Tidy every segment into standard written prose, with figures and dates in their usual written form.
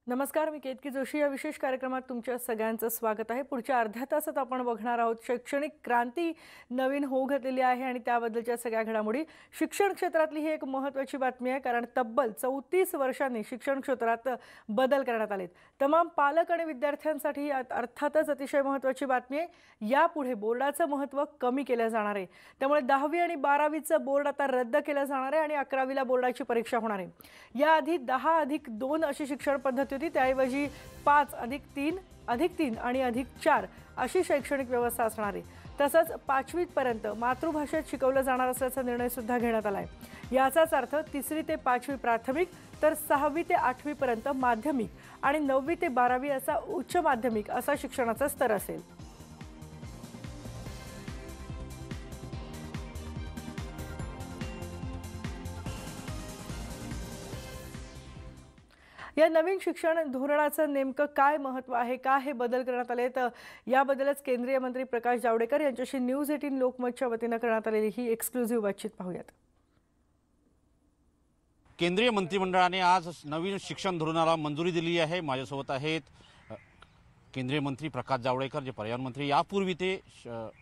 नमस्कार, मी केतकी जोशी. या विशेष कार्यक्रमात तुमच्या सगळ्यांचं स्वागत आहे. पुढच्या अर्ध्या तासात आपण बघणार आहोत शैक्षणिक क्रांती नवीन होऊ घातलेली आहे आणि त्याबद्दलच्या सगळ्या घडामोडी. शिक्षण क्षेत्रातली ही एक महत्त्वाची बातमी आहे, कारण तब्बल 34 वर्षांनी शिक्षण क्षेत्रात बदल करण्यात आलेत. तमाम पालक आणि विद्यार्थ्यांसाठी अर्थातच अतिशय महत्त्वाची बातमी आहे. यापुढे बोर्डाचं महत्त्व कमी केलं जाणार आहे. त्यामुळे 10वी आणि 12वीचं बोर्ड आता रद्द केलं जाणार आहे आणि 11वीला बोर्डाची परीक्षा होणार आहे. याआधी 10+2 अशी शिक्षण पद्धती होती, त्याऐवजी 5+3+3 आणि +4 अशी शैक्षणिक व्यवस्था असणार आहे. तसंच 5वी पर्यंत मातृभाषेत शिकवलं जाणार असल्याचा निर्णय सुद्धा घेण्यात आला आहे. याचाच अर्थ 3री ते 5वी प्राथमिक, तर 6वी ते 8वी पर्यंत माध्यमिक आणि 9वी ते 12वी असा उच्च माध्यमिक असा शिक्षणाचा स्तर असेल. या नवीन शिक्षण धोरणाचं नेमकं काय महत्त्व आहे, का हे बदल करण्यात आले, तर याबद्दलच केंद्रीय मंत्री प्रकाश जावडेकर यांच्याशी न्यूज 18 लोकमतच्या वतीनं करण्यात आलेली ही एक्सक्लुझिव्ह बातचीत पाहूयात. केंद्रीय मंत्रिमंडळाने आज नवीन शिक्षण धोरणाला मंजुरी दिली आहे. माझ्यासोबत आहेत केंद्रीय मंत्री प्रकाश जावडेकर, जे पर्यावरण मंत्री. यापूर्वी ते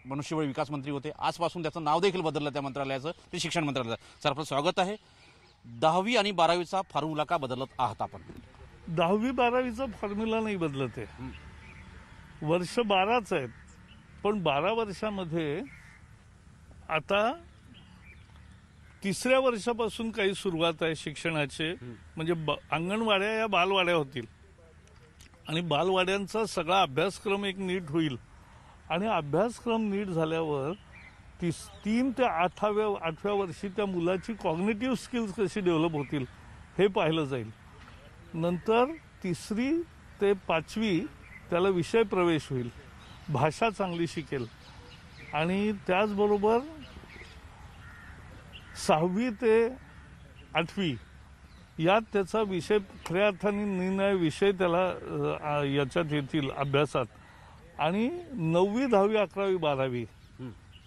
मनुष्यबळ विकास मंत्री होते. आजपासून त्याचं नाव देखील बदललं त्या मंत्रालयाचं, ते शिक्षण मंत्रालयाचं. सर, आपलं स्वागत आहे. 10वी आणि 12वीचा फॉर्म्युला का बदलत आहात आपण? 10वी-12वीचा फॉर्म्युला नाही बदलत आहे. वर्ष 12च आहेत, पण 12 वर्षामध्ये आता 3ऱ्या वर्षापासून काही सुरुवात आहे शिक्षणाचे. म्हणजे अंगणवाड्या या बालवाड्या होतील आणि बालवाड्यांचा सगळा अभ्यासक्रम एक नीट होईल. आणि अभ्यासक्रम नीट झाल्यावर 3 ते 8व्या वर्षी त्या मुलाची कॉग्निटिव्ह स्किल्स कशी डेव्हलप होतील हे पाहिलं जाईल. नंतर 3री ते 5वी त्याला विषय प्रवेश होईल, भाषा चांगली शिकेल. आणि त्याचबरोबर 6वी ते 8वी यात त्याचा विषय खऱ्या अर्थाने निर्णय विषय त्याला याच्यात येतील अभ्यासात. आणि 9वी, 10वी, 11वी, 12वी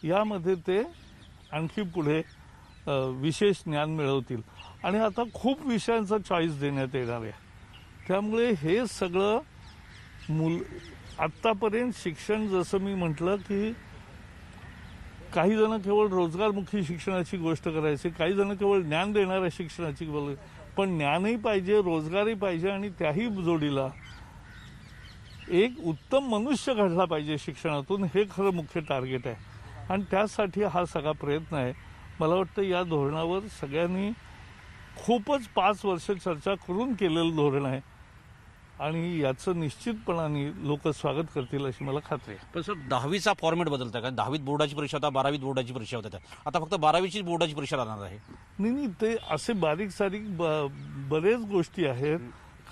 यामध्ये ते आणखी पुढे विशेष ज्ञान मिळवतील. आणि आता खूप विषयांचा चॉईस देण्यात येणार आहे. त्यामुळे हे सगळं आत्तापर्यंत शिक्षण, जसं मी म्हटलं की काही जण केवळ रोजगारमुखी शिक्षणाची गोष्ट करायची, काही जण केवळ ज्ञान देणाऱ्या शिक्षणाची गोष्ट, पण ज्ञानही पाहिजे, रोजगारही पाहिजे आणि त्याही जोडीला एक उत्तम मनुष्य घडला पाहिजे शिक्षणातून. हे खरं मुख्य टार्गेट आहे आणि त्यासाठी हा सगळा प्रयत्न आहे. मला वाटतं या धोरणावर सगळ्यांनी खूपच 5 वर्ष चर्चा करून केलेलं धोरण आहे आणि याचं निश्चितपणाने लोक स्वागत करतील अशी मला खात्री आहे. पण सर, 10वीचा फॉर्मॅट बदलता का? 10वीत बोर्डाची परीक्षा होता, 12वीत बोर्डाची परीक्षा होत्या, आता फक्त 12वीची बोर्डाची परीक्षा राहणार आहे. नाही, ते असे बारीक सारीक बरेच गोष्टी आहेत.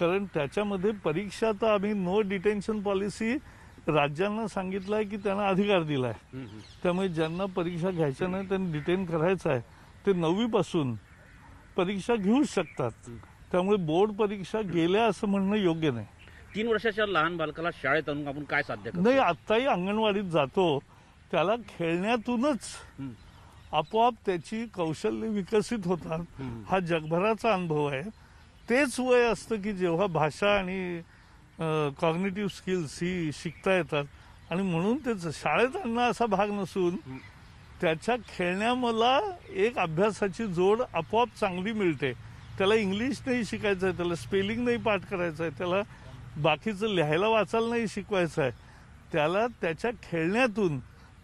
कारण त्याच्यामध्ये परीक्षा तर आम्ही नो डिटेन्शन पॉलिसी राज्यांना सांगितलं आहे की त्यांना अधिकार दिला आहे. त्यामुळे ज्यांना परीक्षा घ्यायच्या नाही त्यांनी डिटेन करायचं आहे ते 9वी पासून परीक्षा घेऊ शकतात. त्यामुळे बोर्ड परीक्षा गेल्या असं म्हणणं योग्य नाही. 3 वर्षाच्या लहान बालकाला शाळेत आणून आपण काय साध्य करतो? नाही, आत्ताही अंगणवाडीत जातो, त्याला खेळण्यातूनच आपोआप त्याची कौशल्य विकसित होतात. हा जगभराचा अनुभव आहे. तेच वय असतं की जेव्हा भाषा आणि कॉग्निटिव्ह स्किल्स ही शिकता येतात. आणि म्हणून त्याचं शाळेत आणणं असा भाग नसून त्याच्या खेळण्याला एक अभ्यासाची जोड आपोआप चांगली मिळते. त्याला इंग्लिश नाही शिकायचं आहे, त्याला स्पेलिंग नाही पाठ करायचं आहे, त्याला बाकीचं लिहायला वाचायला नाही शिकवायचं आहे, त्याला त्याच्या खेळण्यातून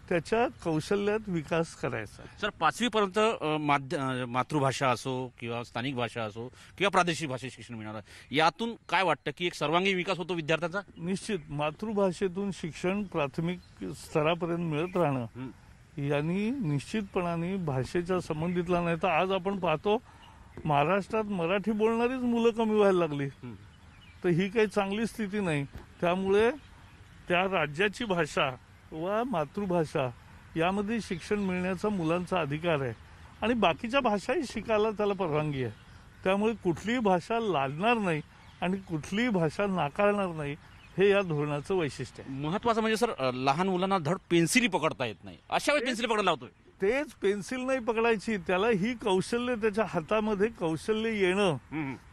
त्याच्या कौशल्यात विकास करायचा आहे. सर, 5वी पर्यंत मातृभाषा असो किंवा स्थानिक भाषा असो किंवा प्रादेशिक भाषेत शिक्षण मिळणार आहे. यातून काय वाटतं की एक सर्वांगीण विकास होतो विद्यार्थ्यांचा? निश्चित मातृभाषेतून शिक्षण प्राथमिक स्तरापर्यंत मिळत राहणं यांनी निश्चितपणाने भाषेच्या संबंधितला नाही. तर आज आपण पाहतो महाराष्ट्रात मराठी बोलणारीच मुलं कमी व्हायला लागली. तर ही काही चांगली स्थिती नाही. त्यामुळे त्या राज्याची भाषा व मातृभाषा यामध्ये शिक्षण मिळण्याचा मुलांचा अधिकार आहे आणि बाकीच्या भाषाही शिकायला त्याला परवानगी आहे. त्यामुळे कुठलीही भाषा लादणार नाही आणि कुठलीही भाषा नाकारणार नाही, हे या धोरणाचं वैशिष्ट्य आहे. महत्वाचं म्हणजे सर, लहान मुलांना धड पेन्सिली पकडता येत नाही, अशा वेळी पेन्सिली पकडायला लावतोय. तेच पेन्सिल नाही पकडायची, त्याला ही कौशल्य, त्याच्या हातामध्ये कौशल्य येणं,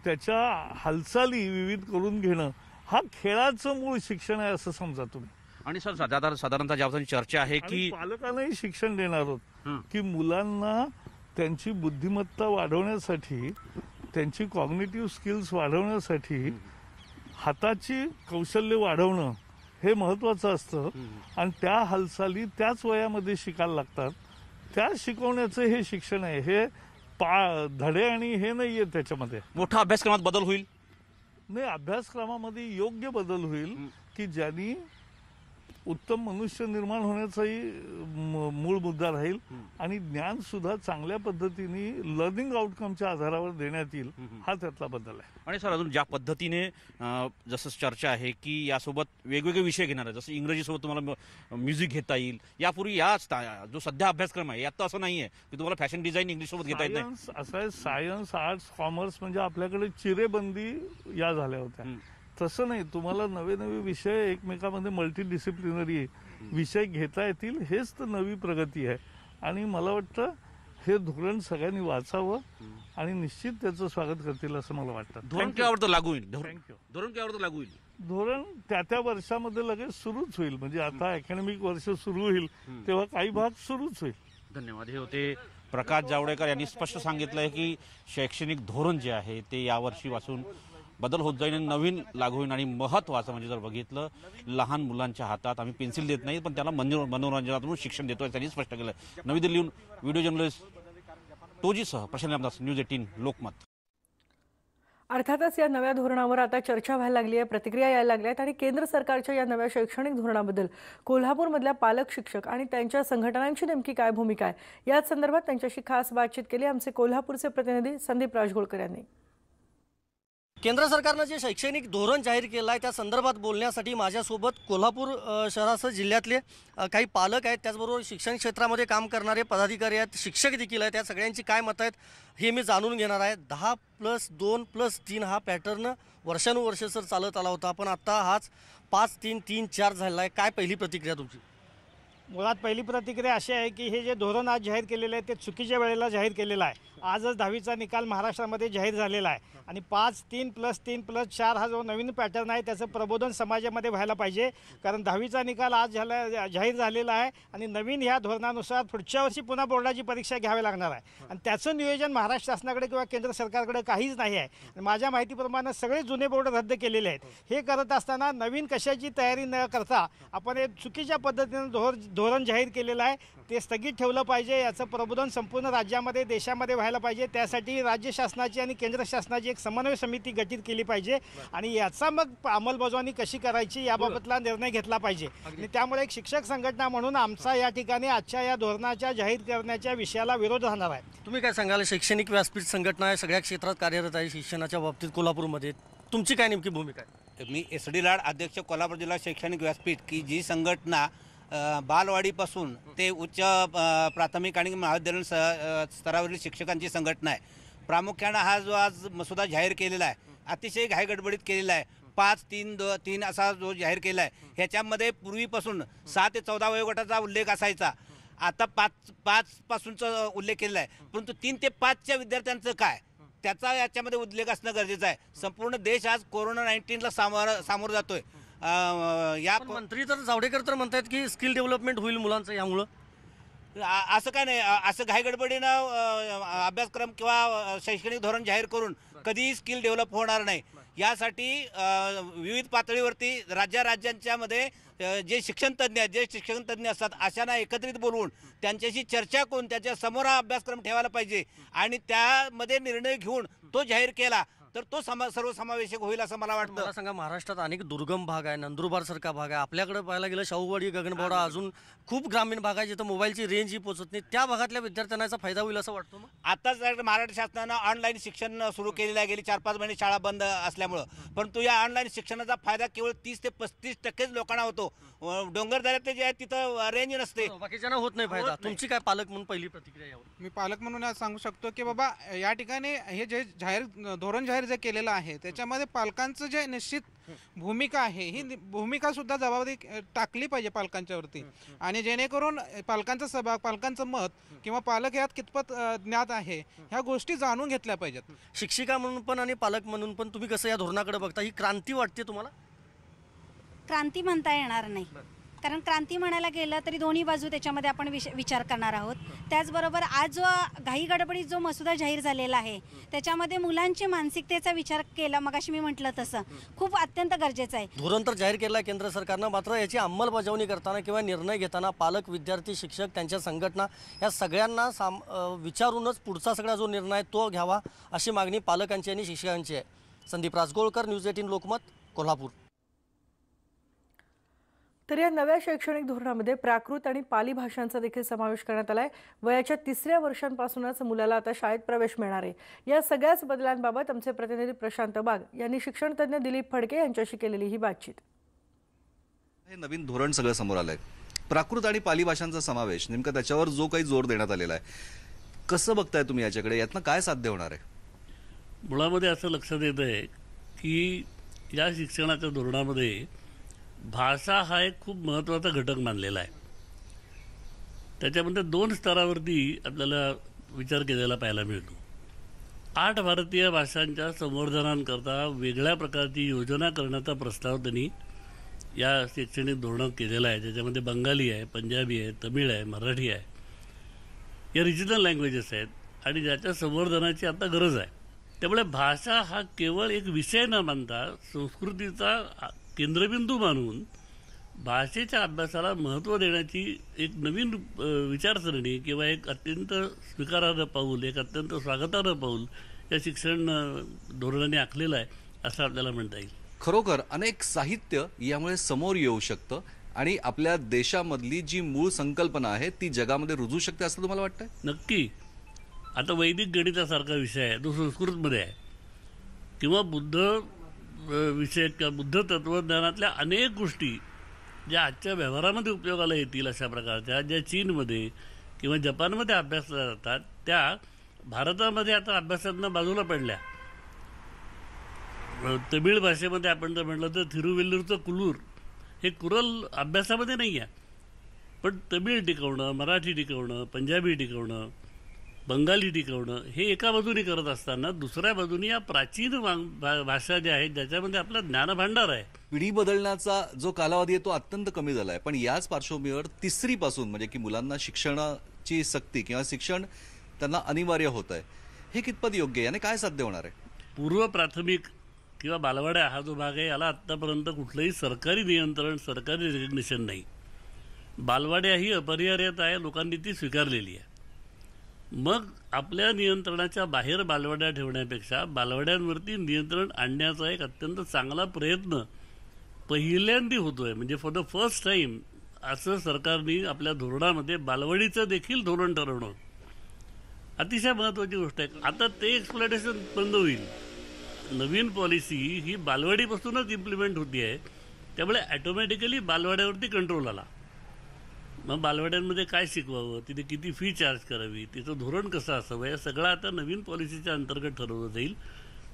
त्याच्या हालचाली विविध करून घेणं, हा खेळाचं मूळ शिक्षण आहे असं समजा तुम्ही. आणि सर साधारणतः ज्यापासून चर्चा आहे आणि की पालकांनाही शिक्षण देणार आहोत की मुलांना त्यांची बुद्धिमत्ता वाढवण्यासाठी, त्यांची कॉग्निटिव्ह स्किल्स वाढवण्यासाठी हाताची कौशल्य वाढवणं हे महत्त्वाचं असतं. आणि त्या हालचाली त्याच वयामध्ये शिकायला लागतात. त्या शिकवण्याचं हे शिक्षण आहे. हे धडे आणि हे नाही आहे त्याच्यामध्ये. मोठा अभ्यासक्रमात बदल होईल. नाही, अभ्यासक्रमामध्ये योग्य बदल होईल की ज्यांनी उत्तम मनुष्य निर्माण होण्याचाही मूळ मुद्दा राहील आणि ज्ञान सुद्धा चांगल्या पद्धतीने लर्निंग आउटकमच्या आधारावर देण्यात येईल, हा त्यातला बदल आहे. आणि सर अजून ज्या पद्धतीने जसं चर्चा आहे की यासोबत वेगवेगळे विषय घेणार आहे, जसं इंग्रजीसोबत तुम्हाला म्युझिक घेता येईल. यापूर्वी जो सध्या अभ्यासक्रम आहे यात असं नाही आहे की तुम्हाला फॅशन डिझाईन इंग्लिशसोबत घेता येत नाही. असं आहे, सायन्स, आर्ट्स, कॉमर्स म्हणजे आपल्याकडे चिरेबंदी या झाल्या होत्या. तसं नाही, तुम्हाला नवे नवे विषय एकमेकांमध्ये मल्टीडिसिप्लिनरी विषय घेता येतील. हेच तर नवी प्रगती आहे. आणि मला वाटतं हे धोरण सगळ्यांनी वाचावं आणि निश्चित त्याचं स्वागत करतील असं मला वाटतं. धोरण केव्हावर लागू होईल? थँक्यू. धोरण केव्हावर लागू होईल? धोरण त्या वर्षामध्ये लगेच सुरूच होईल. म्हणजे आता अकॅडमिक वर्ष सुरू होईल तेव्हा काही भाग सुरूच होईल. धन्यवाद. हे होते प्रकाश जावडेकर यांनी स्पष्ट सांगितलंय की शैक्षणिक धोरण जे आहे ते यावर्षीपासून बदल होत जाईल, नवीन लागू होईल. आणि महत्त्वाचं म्हणजे जर बघितलं, लहान मुलांच्या हातात आम्ही पेन्सिल देत नाही पण त्याला मनोरंजनातून शिक्षण देतोय, त्यांनी स्पष्ट केलं. नवी दिल्लीहून व्हिडिओ जर्नलिस्ट टोजीसह प्रशांत रामदास, न्यूज 18 लोकमत. अर्थातच या नव्या धोरणावर आता चर्चा व्हायला लागली आहे, प्रतिक्रिया यायला लागल्या आहेत आणि केंद्र सरकारच्या या नव्या शैक्षणिक धोरणाबद्दल कोल्हापूरमधल्या पालक, शिक्षक आणि त्यांच्या संघटनांची नेमकी काय भूमिका आहे याच संदर्भात त्यांच्याशी खास बातचीत केली आमचे कोल्हापूरचे प्रतिनिधी संदीप राजगोळकर यांनी. केंद्र सरकारनं जे शैक्षणिक धोरण जाहीर केलं आहे त्या संदर्भात बोलण्यासाठी माझ्यासोबत कोल्हापूर शहरासह जिल्ह्यातले काही पालक आहेत, त्याचबरोबर शिक्षण क्षेत्रामध्ये काम करणारे पदाधिकारी आहेत, शिक्षक देखील आहेत. त्या सगळ्यांची काय मतं आहेत हे मी जाणून घेणार आहे. 10+2+3 हा पॅटर्न वर्षानुवर्ष सर चालत आला होता, पण आता हाच 5-3-3-4 झाला आहे. काय पहिली प्रतिक्रिया तुमची? मुळात पहिली प्रतिक्रिया अशी आहे की हे जे धोरण आज जाहीर केलेलं आहे ते चुकीच्या वेळेला जाहीर केलेलं आहे. आजच 10वीचा निकाल महाराष्ट्रामध्ये जाहीर झालेला आहे आणि 5-3+3+4 हा जो नवीन पॅटर्न आहे त्याचं प्रबोधन समाजामध्ये व्हायला पाहिजे. कारण 10वीचा निकाल आज जाहीर झालेला आहे आणि नवीन ह्या धोरणानुसार पुढच्या वर्षी पुन्हा बोर्डाची परीक्षा घ्यावी लागणार आहे आणि त्याचं नियोजन महाराष्ट्र शासनाकडे किंवा केंद्र सरकारकडे काहीच नाही आहे. माझ्या माहितीप्रमाणे सगळे जुने बोर्ड रद्द केलेले आहेत. हे करत असताना नवीन कशाची तयारी न करता आपण हे चुकीच्या पद्धतीनं धोरण जाहीर केलेलं आहे ते स्थगित ठेवलं पाहिजे. याचं प्रबोधन संपूर्ण राज्यामध्ये, देशामध्ये व्हायला पाहिजे. त्यासाठी राज्य शासनाची आणि केंद्र शासनाची एक समन्वय समिती गठीत केली पाहिजे आणि याचा मग अंमलबजावणी कशी करायची याबाबतला निर्णय घेतला पाहिजे. आणि त्यामुळे एक शिक्षक संघटना म्हणून आमचा या ठिकाणी आजच्या या धोरणाच्या जाहीर करण्याच्या विषयाला विरोध राहणार आहे. तुम्ही काय सांगाल? शैक्षणिक व्यासपीठ संघटना आहे, सगळ्या क्षेत्रात कार्यरत आहे शिक्षणाच्या बाबतीत कोल्हापूरमध्ये, तुमची काय नेमकी भूमिका आहे? मी SD लाड अध्यक्ष कोल्हापूर जिल्हा शैक्षणिक व्यासपीठ की जी संघटना बालवाडीपासून ते उच्च प्राथमिक आणि महाविद्यालयीन स्तरावरील शिक्षकांची संघटना आहे. प्रामुख्यानं हा जो आज मसुदा जाहीर केलेला आहे अतिशय घाईगडबडीत केलेला आहे. 5-3-2-3 असा जो जाहीर केला आहे ह्याच्यामध्ये पूर्वीपासून 6 ते 14 वयोगटाचा उल्लेख असायचा. आता 5 पासूनचा उल्लेख केलेला आहे, परंतु 3 ते 5च्या विद्यार्थ्यांचं काय त्याचा याच्यामध्ये उल्लेख असणं गरजेचं आहे. संपूर्ण देश आज कोरोना-19ला सामोरं जातोय. या मंत्री तर जावडेकर तर म्हणतात की स्किल डेव्हलपमेंट होईल मुलांचं यामुळं. असं काय नाही, असं घाईगडबडीनं अभ्यासक्रम किंवा शैक्षणिक धोरण जाहीर करून कधीही स्किल डेव्हलप होणार नाही. यासाठी विविध पातळीवरती राज्यांच्या मध्ये जे शिक्षण तज्ज्ञ आहेत, जे शिक्षण तज्ज्ञ असतात अशांना एकत्रित बोलवून त्यांच्याशी चर्चा करून त्याच्या समोर हा अभ्यासक्रम ठेवायला पाहिजे आणि त्यामध्ये निर्णय घेऊन तो जाहीर केला तर तो सर्वसमावेशक होईल असं मला वाटतं. मला सांगा, महाराष्ट्रात अनेक दुर्गम भाग आहे, नंदुरबार सारखा भाग आहे, आपल्याकडे पाहायला गेलं शाहूवाडी, गगनबावडा, अजून खूप ग्रामीण भाग आहे जिथं मोबाईलची रेंज ही पोहोचत नाही. त्या भागातल्या विद्यार्थ्यांना याचा फायदा होईल असं वाटतं? मग आताच महाराष्ट्र शासनानं ऑनलाईन शिक्षण सुरू केलेलं आहे. गेली 4-5 महिने शाळा बंद असल्यामुळं, परंतु या ऑनलाईन शिक्षणाचा फायदा केवळ 30 ते 35% लोकांना होतो. डोंगरदऱ्यात जे आहे तिथं रेंज नसते. बाकीच्यांना होत नाही फायदा. तुमची काय पालक म्हणून पहिली प्रतिक्रिया यावर? मी पालक म्हणून आज सांगू शकतो की बाबा या ठिकाणी हे जे धोरण जाहीर जे केलेलं आहे त्याच्यामध्ये पालकांचं जे निश्चित भूमिका आहे ही भूमिका सुद्धा जबाबदारी टाकली पाहिजे पालकांच्यावरती, आणि जेणेकरून पालकांचा सहभाग, पालकांचं मत किंवा पालक यात कितपत ज्ञात आहे ह्या गोष्टी जाणून घेतल्या पाहिजेत. शिक्षिका म्हणून पण आणि पालक म्हणून पण तुम्ही कसं या धोरणाकडे बघता? ही क्रांती वाटते तुम्हाला? क्रांती म्हणता येणार नाही, कारण क्रांती म्हणायला गेलं तरी दोन्ही बाजू त्याच्यामध्ये आपण विचार करणार आहोत. त्याचबरोबर आज जो घाई गडबडीत जो मसुदा जाहीर झालेला आहे त्याच्यामध्ये मुलांची मानसिकतेचा विचार केला, मगाशी मी म्हटलं तसं, खूप अत्यंत गरजेचं आहे. धोरण तर जाहीर केलं आहे केंद्र सरकारनं, मात्र याची अंमलबजावणी करताना किंवा निर्णय घेताना पालक, विद्यार्थी, शिक्षक, त्यांच्या संघटना या सगळ्यांना विचारूनच पुढचा सगळा जो निर्णय आहे तो घ्यावा अशी मागणी पालकांची आणि शिक्षकांची आहे. संदीप राजगोळकर, न्यूज 18 लोकमत, कोल्हापूर. तर या नव्या शैक्षणिक धोरणामध्ये प्राकृत आणि पाली भाषांचा देखील समावेश करण्यात आला आहे. वयाच्या 3ऱ्या वर्षांपासूनच मुलाला आता शाळेत प्रवेश मिळणार आहे. या सगळ्याच बदलांबाबत आमचे प्रतिनिधी प्रशांत बाग यांनी शिक्षणतज्ञ दिलीप फडके यांच्याशी केलेली ही बातचीत. हे नवीन धोरण सगळं समोर आलंय. प्राकृत आणि पाली भाषांचा समावेश, नेमका त्याच्यावर जो काही जोर देण्यात आलेला आहे, कसं बघताय तुम्ही याच्याकडे? यातनं काय साध्य होणार आहे? मुळामध्ये असं लक्षात येत आहे की या शिक्षणाच्या धोरणामध्ये भाषा हा एक खूप महत्त्वाचा घटक मानलेला आहे. त्याच्यामध्ये 2 स्तरावरती आपल्याला विचार केलेला पाहायला मिळतो. 8 भारतीय भाषांच्या संवर्धनाकरता वेगळ्या प्रकारची योजना करण्याचा प्रस्ताव त्यांनी या शैक्षणिक धोरणात केलेला आहे, ज्याच्यामध्ये बंगाली आहे, पंजाबी आहे, तमिळ आहे, मराठी आहे, या रिजनल लँग्वेजेस आहेत आणि ज्याच्या संवर्धनाची आता गरज आहे. त्यामुळे भाषा हा केवळ एक विषय न मानता संस्कृतीचा केंद्रबिंदू मानून भाषेच्या अभ्यासाला महत्त्व देण्याची एक नवीन विचारसरणी किंवा एक अत्यंत स्वीकारार्ह पाऊल, एक अत्यंत स्वागतार्ह पाऊल या शिक्षण धोरणाने आखलेलं आहे असं आपल्याला म्हणता येईल. खरोखर अनेक साहित्य यामुळे समोर येऊ शकतं आणि आपल्या देशामधली जी मूळ संकल्पना आहे ती जगामध्ये रुजू शकते असं तुम्हाला वाटतंय? नक्की. आता वैदिक गणितासारखा विषय आहे तो संस्कृतमध्ये आहे, किंवा बुद्ध विषय किंवा बुद्ध तत्त्वज्ञानातल्या अनेक गोष्टी ज्या आजच्या व्यवहारामध्ये उपयोगाला येतील अशा प्रकारच्या, ज्या चीनमध्ये किंवा जपानमध्ये अभ्यासल्या जातात, त्या भारतामध्ये आता अभ्यासातनं बाजूला पडल्या. तमिळ भाषेमध्ये आपण जर म्हटलं तर थिरुवेल्लूरचं कुलूर हे कुरल अभ्यासामध्ये नाही आहे, पण तमिळ टिकवणं, मराठी टिकवणं, पंजाबी टिकवणं, बंगाली टिकवणं हे एका बाजूने करत असताना दुसऱ्या बाजूने या प्राचीन भाषा ज्या आहेत ज्याच्यामध्ये आपला ज्ञानभांडार आहे. पिढी बदलण्याचा जो कालावधी आहे तो अत्यंत कमी झाला आहे, पण याच पार्श्वभूमीवर 3री पासून म्हणजे की मुलांना शिक्षणाची सक्ती किंवा शिक्षण त्यांना अनिवार्य होत आहे, हे कितपत योग्य आहे? याने काय साध्य होणार आहे? पूर्व प्राथमिक किंवा बालवाड्या हा जो भाग आहे याला आत्तापर्यंत कुठलंही सरकारी नियंत्रण, सरकारी रेकग्निशन नाही. बालवाड्या ही अपरिहार्यता आहे, लोकांनी ती स्वीकारलेली आहे. मग आपल्या नियंत्रणाच्या बाहेर बालवाड्या ठेवण्यापेक्षा बालवाड्यांवरती नियंत्रण आणण्याचा एक अत्यंत चांगला प्रयत्न पहिल्यांदा होतो आहे. म्हणजे फॉर द फर्स्ट टाईम असं सरकारने आपल्या धोरणामध्ये बालवाडीचं देखील धोरण ठरवणं अतिशय महत्त्वाची गोष्ट आहे. आता ते एक्सप्लॉयटेशन बंद होईल. नवीन पॉलिसी ही बालवाडीपासूनच इम्प्लिमेंट होती आहे, त्यामुळे ॲटोमॅटिकली बालवाड्यावरती कंट्रोल आला. मग बालवाड्यांमध्ये काय शिकवावं, तिथे किती फी चार्ज करावी, तिचं धोरण कसं असावं, या सगळं आता नवीन पॉलिसीच्या अंतर्गत ठरवलं जाईल.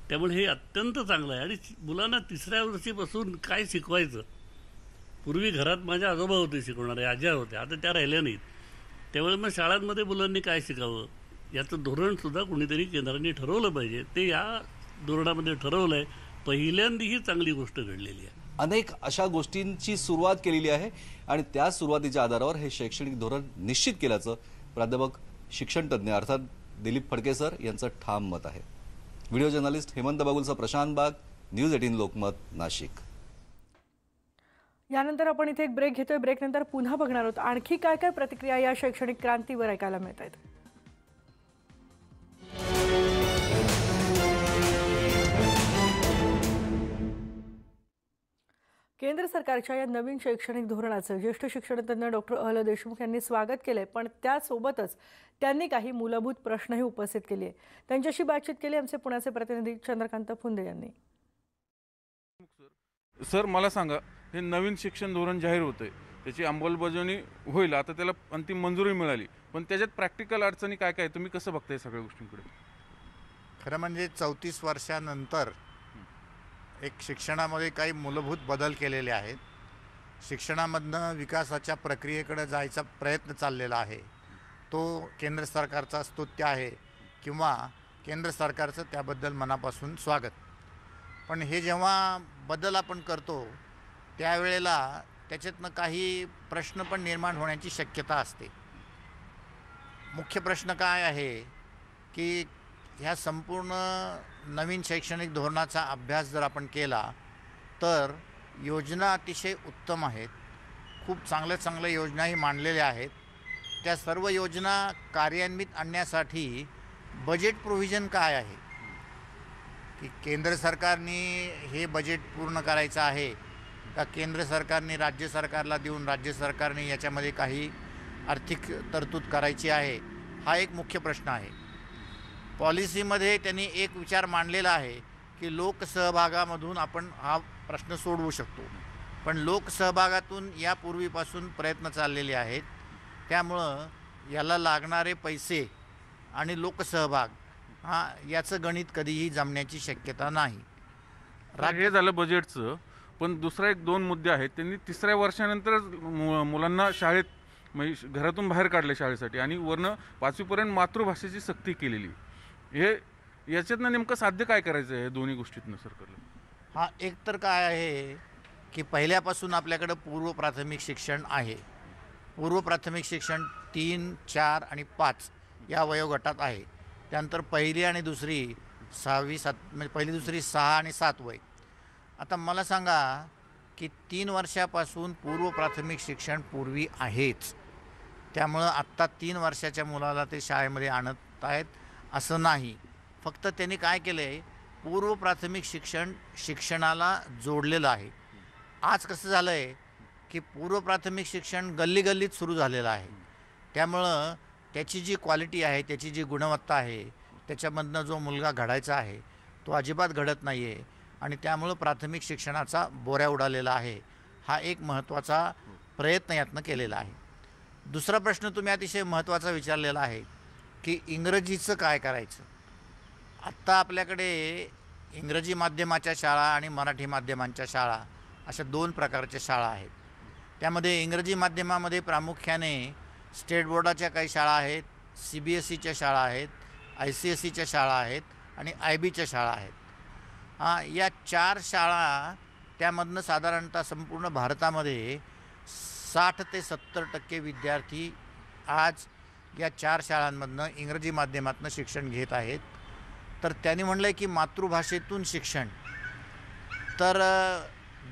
त्यामुळे हे अत्यंत चांगलं आहे. आणि मुलांना 3ऱ्या वर्षीपासून काय शिकवायचं, पूर्वी घरात माझ्या आजोबा होते शिकवणारे, आज्या होत्या, आता त्या राहिल्या नाहीत. त्यामुळे मग शाळांमध्ये मुलांनी काय शिकावं याचं धोरणसुद्धा कुणीतरी केंद्राने ठरवलं पाहिजे. ते या धोरणामध्ये ठरवलं आहे. पहिल्यांदा ही चांगली गोष्ट घडलेली आहे. अनेक अशा गोष्टींची सुरुवात केलेली आहे आणि त्या सुरुवातीच्या आधारावर हे शैक्षणिक धोरण निश्चित केल्याचं प्राध्यापक शिक्षणतज्ञ अर्थात दिलीप फडके सर यांचं ठाम मत आहे. व्हिडिओ जर्नलिस्ट हेमंत बागुलचा प्रशांत बाग, न्यूज 18 लोकमत, नाशिक. यानंतर आपण इथे एक ब्रेक घेतोय. ब्रेकनंतर पुन्हा बघणार आहोत आणखी काय काय प्रतिक्रिया या शैक्षणिक क्रांतीवर ऐकायला मिळत आहेत. केंद्र सरकारच्या या नवीन शैक्षणिक धोरणाचं ज्येष्ठ शिक्षणतज्ञ डॉक्टर अहल देशमुख यांनी स्वागत केलंय, पण त्यासोबतच त्यांनी काही मूलभूत प्रश्नही उपस्थित केले आहेत. त्यांच्याशी बातचीत केली आमचे पुण्याचे प्रतिनिधी चंद्रकांत फुंदे यांनी. सर मला सांगा, हे नवीन शिक्षण धोरण जाहीर होतं आहे, त्याची अंमलबजावणी होईल, आता त्याला अंतिम मंजुरी मिळाली, पण त्याच्यात प्रॅक्टिकल अडचणी काय काय, तुम्ही कसं बघताय सगळ्या गोष्टींकडे? खरं म्हणजे 34 वर्षानंतर एक शिक्षणामध्ये काही मूलभूत बदल केलेले आहेत. शिक्षणामधनं विकासाच्या प्रक्रियेकडे जायचा प्रयत्न चाललेला आहे. तो केंद्र सरकारचा स्तुत्य आहे किंवा केंद्र सरकारचं त्याबद्दल मनापासून स्वागत. पण हे जेव्हा बदल आपण करतो त्यावेळेला त्याच्यातनं काही प्रश्न पण निर्माण होण्याची शक्यता असते. मुख्य प्रश्न काय आहे की ह्या संपूर्ण नवीन शैक्षणिक धोरणाचा अभ्यास जर आपण केला तर योजना अतिशय उत्तम आहेत. खूप चांगल्या योजनाही मांडलेल्या आहेत. त्या सर्व योजना कार्यान्वित आणण्यासाठी बजेट प्रोव्हिजन काय आहे की केंद्र सरकारने हे बजेट पूर्ण करायचं आहे का केंद्र सरकारने राज्य सरकारला देऊन राज्य सरकारने याच्यामध्ये काही आर्थिक तरतूद करायची आहे, हा एक मुख्य प्रश्न आहे. पॉलिसीमध्ये त्यांनी एक विचार मांडलेला आहे की लोकसहभागामधून आपण हा प्रश्न सोडवू शकतो, पण लोकसहभागातून यापूर्वीपासून प्रयत्न चाललेले आहेत. त्यामुळं याला लागणारे पैसे आणि लोकसहभाग याचं गणित कधीही जमण्याची शक्यता नाही. हे झालं बजेटचं, पण दुसरा एक 2 मुद्दे आहेत. त्यांनी 3ऱ्या वर्षानंतरच मुलांना शाळेत म्हणजे घरातून बाहेर काढले शाळेसाठी आणि वरनं 5वीपर्यंत मातृभाषेची सक्ती केलेली. हे याच्यातनं नेमकं साध्य काय करायचं आहे दोन्ही गोष्टीतनं सरकारला? हा एक तर काय आहे की पहिल्यापासून आपल्याकडं पूर्व प्राथमिक शिक्षण आहे. पूर्व प्राथमिक शिक्षण 3, 4 आणि 5 या वयोगटात आहे. त्यानंतर पहिली आणि दुसरी 6वी 7 म्हणजे पहिली दुसरी 6 आणि 7 वय. आता मला सांगा की 3 वर्षापासून पूर्व प्राथमिक शिक्षण पूर्वी आहेच. त्यामुळं आत्ता 3 वर्षाच्या मुलाला ते शाळेमध्ये आणत आहेत असं नाही. फक्त त्यांनी काय केलं आहे, पूर्व प्राथमिक शिक्षणाला जोडलेलं आहे. आज कसं झालं आहे की पूर्व प्राथमिक शिक्षण गल्लीगल्लीत सुरू झालेलं आहे. त्यामुळं त्याची जी क्वालिटी आहे, त्याची जी गुणवत्ता आहे, त्याच्यामधनं जो मुलगा घडायचा आहे तो अजिबात घडत नाही आहे आणि त्यामुळं प्राथमिक शिक्षणाचा बोऱ्या उडालेला आहे. हा एक महत्त्वाचा प्रयत्न यातनं केलेला आहे. दुसरा प्रश्न तुम्ही अतिशय महत्त्वाचा विचारलेला आहे की इंग्रजीचं काय करायचं. आत्ता आपल्याकडे इंग्रजी माध्यमाच्या शाळा आणि मराठी माध्यमांच्या शाळा अशा 2 प्रकारच्या शाळा आहेत. त्यामध्ये इंग्रजी माध्यमामध्ये प्रामुख्याने स्टेट बोर्डाच्या काही शाळा आहेत, CBSEच्या शाळा आहेत, ICSEच्या शाळा आहेत आणि IBच्या शाळा आहेत. या 4 शाळा त्यामधनं साधारणतः संपूर्ण भारतामध्ये 60 ते 70% विद्यार्थी आज या 4 शाळांमधनं इंग्रजी माध्यमातून शिक्षण घेत आहेत. तर त्यांनी म्हणलं आहे की मातृभाषेतून शिक्षण, तर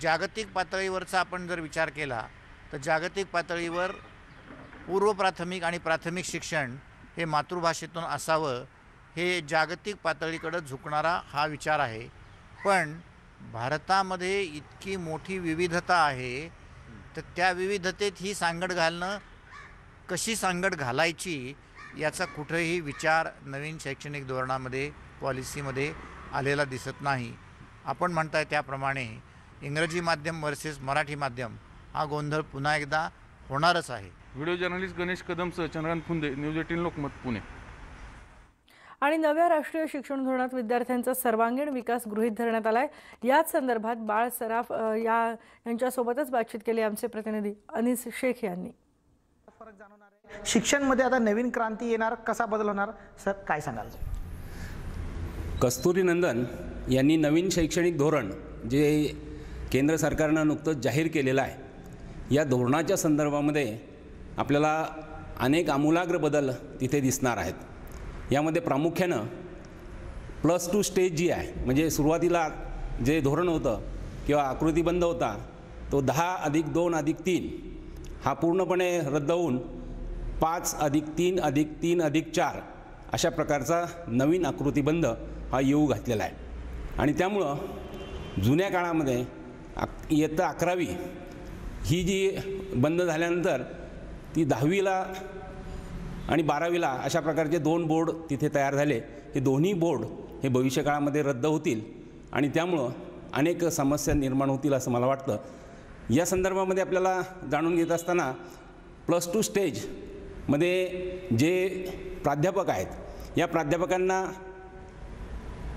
जागतिक पातळीवरचा आपण जर विचार केला तर जागतिक पातळीवर पूर्व प्राथमिक आणि प्राथमिक शिक्षण हे मातृभाषेतून असावं, हे जागतिक पातळीकडे झुकणारा हा विचार आहे. पण भारतामध्ये इतकी मोठी विविधता आहे तर त्या विविधतेत ही सांगड घालणं, कशी सांगड घालायची याचा कुठेही विचार नवीन शैक्षणिक धोरणामध्ये पॉलिसीमध्ये आलेला दिसत नाही. आपण म्हणताय त्याप्रमाणे इंग्रजी माध्यम वर्सेस मराठी माध्यम हा गोंधळ पुन्हा एकदा होणारच आहे. व्हिडिओ जर्नलिस्ट गणेश कदमसह चंद्रकांत फुंदे, न्यूज 18 लोकमत, पुणे. आणि नव्या राष्ट्रीय शिक्षण धोरणात विद्यार्थ्यांचा सर्वांगीण विकास गृहीत धरण्यात आलाय. याच संदर्भात बाळ सराफ यांच्यासोबतच बातचीत केली आमचे प्रतिनिधी अनिस शेख यांनी. शिक्षणमध्ये आता नवीन क्रांती येणार, कसा बदल होणार सर, काय सांगाल? कस्तुरीनंदन यांनी नवीन शैक्षणिक धोरण जे केंद्र सरकारनं नुकतंच जाहीर केलेलं आहे, या धोरणाच्या संदर्भामध्ये आपल्याला अनेक आमूलाग्र बदल तिथे दिसणार आहेत. यामध्ये प्रामुख्यानं +2 स्टेज जी आहे, म्हणजे सुरुवातीला जे धोरण होतं किंवा आकृतीबंध होता तो 10+2+3 हा पूर्णपणे रद्द होऊन 5+3+3+4 अशा प्रकारचा नवीन आकृतीबंध हा येऊ घातलेला आहे. आणि त्यामुळं जुन्या काळामध्ये इयत्ता 11वी ही जी बंद झाल्यानंतर ती 10वीला आणि 12वीला अशा प्रकारचे 2 बोर्ड तिथे तयार झाले. हे दोन्ही बोर्ड हे भविष्यकाळामध्ये रद्द होतील आणि त्यामुळं अनेक समस्या निर्माण होतील असं मला वाटतं. या संदर्भामध्ये आपल्याला जाणून घेत असताना +2 स्टेजमध्ये जे प्राध्यापक आहेत या प्राध्यापकांना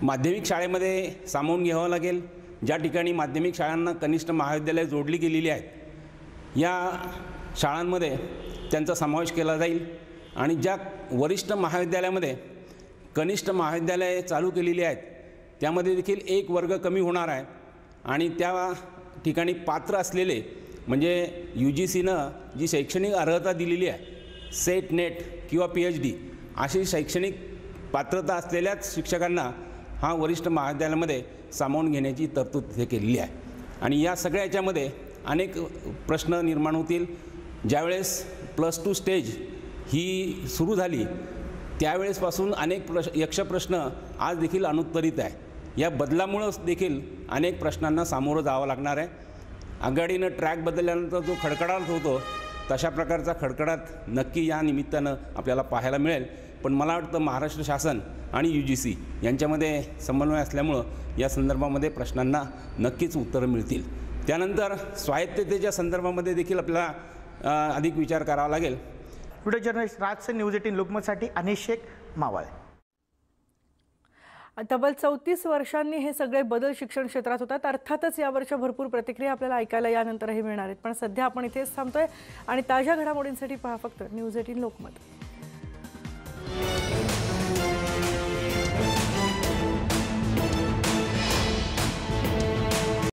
माध्यमिक शाळेमध्ये सामावून घ्यावं लागेल. ज्या ठिकाणी माध्यमिक शाळांना कनिष्ठ महाविद्यालय जोडली गेलेली आहेत या शाळांमध्ये त्यांचा समावेश केला जाईल आणि ज्या वरिष्ठ महाविद्यालयामध्ये कनिष्ठ महाविद्यालये चालू केलेली आहेत त्यामध्ये देखील एक वर्ग कमी होणार आहे आणि त्या ठिकाणी पात्र असलेले म्हणजे UGCनं जी शैक्षणिक अर्हता दिलेली आहे सेट नेट किंवा PhD अशी शैक्षणिक पात्रता असलेल्याच शिक्षकांना हा वरिष्ठ महाविद्यालयामध्ये सामावून घेण्याची तरतूद तिथे केलेली आहे. आणि या सगळ्या याच्यामध्ये अनेक प्रश्न निर्माण होतील. ज्यावेळेस +2 स्टेज ही सुरू झाली त्यावेळेसपासून अनेक यक्षप्रश्न आज देखील अनुत्तरित आहे. या बदलामुळं देखील अनेक प्रश्नांना सामोरं जावं लागणार आहे. आघाडीनं ट्रॅक बदलल्यानंतर जो खडखडाट होतो तशा प्रकारचा खडखडाट नक्की या निमित्तानं आपल्याला पाहायला मिळेल. पण मला वाटतं महाराष्ट्र शासन आणि UGC यांच्यामध्ये समन्वय असल्यामुळं या संदर्भामध्ये प्रश्नांना नक्कीच उत्तरं मिळतील. त्यानंतर स्वायत्ततेच्या संदर्भामध्ये देखील आपल्याला अधिक विचार करावा लागेल. व्हिडिओ जर्नलिस्ट राजसे, न्यूज 18 लोकमतसाठी अनिश शेख, मावळ. तब्बल 34 वर्षांनी हे सगळे बदल शिक्षण क्षेत्रात होतात. अर्थातच यावरच्या भरपूर प्रतिक्रिया आपल्याला ऐकायला यानंतरही मिळणार आहेत. पण सध्या आपण इथेच थांबतोय आणि ताज्या घडामोडींसाठी पहा फक्त न्यूज 18 लोकमत.